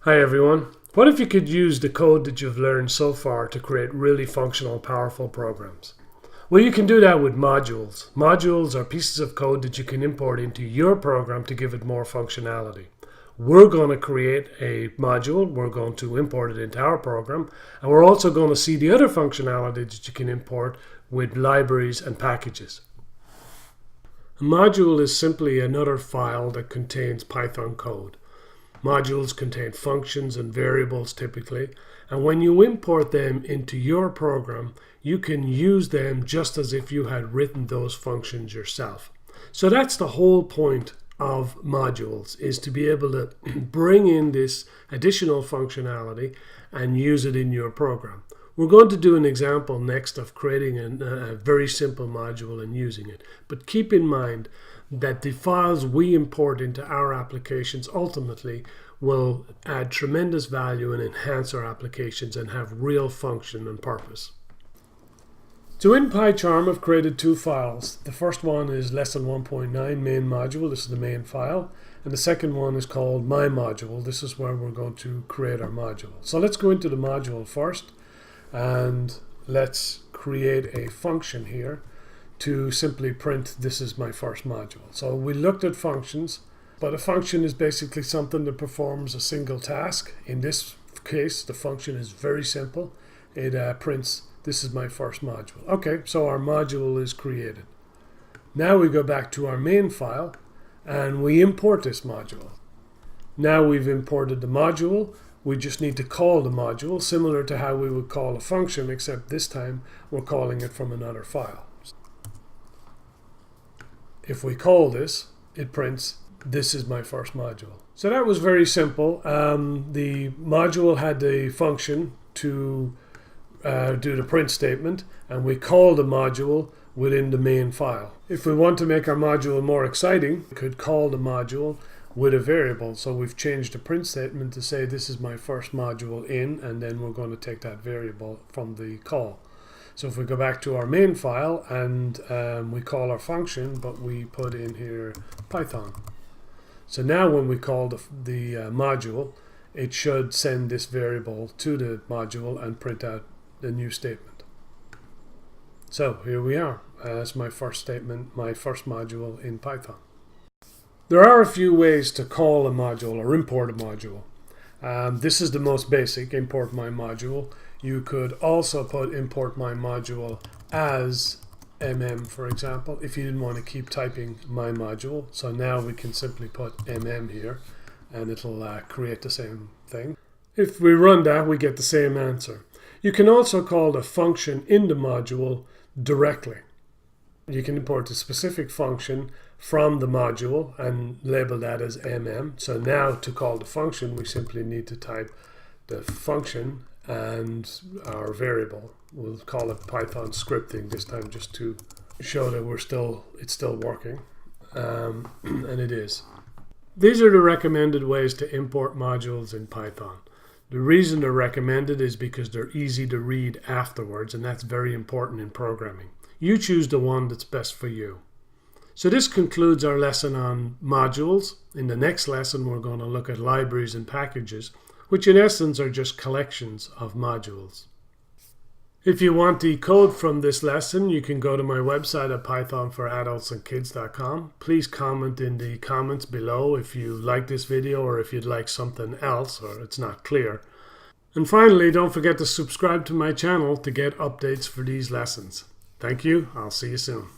Hi everyone. What if you could use the code that you've learned so far to create really functional, powerful programs? Well, you can do that with modules. Modules are pieces of code that you can import into your program to give it more functionality. We're going to create a module, we're going to import it into our program, and we're also going to see the other functionality that you can import with libraries and packages. A module is simply another file that contains Python code. Modules contain functions and variables typically, and when you import them into your program, you can use them just as if you had written those functions yourself. So that's the whole point of modules, is to be able to bring in this additional functionality and use it in your program. We're going to do an example next of creating a very simple module and using it. But keep in mind that the files we import into our applications ultimately will add tremendous value and enhance our applications and have real function and purpose. So in PyCharm, I've created two files. The first one is lesson 1.9 main module. This is the main file. And the second one is called my module. This is where we're going to create our module. So let's go into the module first. And let's create a function here to simply print this is my first module. So we looked at functions, but a function is basically something that performs a single task. In this case, the function is very simple. It prints this is my first module. Okay, so our module is created. Now we go back to our main file and we import this module. Now we've imported the module. We just need to call the module, similar to how we would call a function, except this time we're calling it from another file. If we call this, it prints, this is my first module. So that was very simple. The module had the function to do the print statement, and we call the module within the main file. If we want to make our module more exciting, we could call the module with a variable. So we've changed the print statement to say this is my first module in, and then we're going to take that variable from the call. So if we go back to our main file and we call our function, but we put in here Python. So now when we call the module, it should send this variable to the module and print out the new statement. So here we are. That's my first statement, my first module in Python. There are a few ways to call a module or import a module. This is the most basic, import my module. You could also put import my module as for example, if you didn't want to keep typing my module. So now we can simply put here and it'll create the same thing. If we run that, we get the same answer. You can also call the function in the module directly. You can import a specific function from the module and label that as So now to call the function, we simply need to type the function and our variable. We'll call it Python scripting this time just to show that it's still working, and it is. These are the recommended ways to import modules in Python. The reason they're recommended is because they're easy to read afterwards, and that's very important in programming. You choose the one that's best for you. So this concludes our lesson on modules. In the next lesson, we're going to look at libraries and packages, which in essence are just collections of modules. If you want the code from this lesson, you can go to my website at pythonforadultsandkids.com. Please comment in the comments below if you like this video or if you'd like something else or it's not clear. And finally, don't forget to subscribe to my channel to get updates for these lessons. Thank you. I'll see you soon.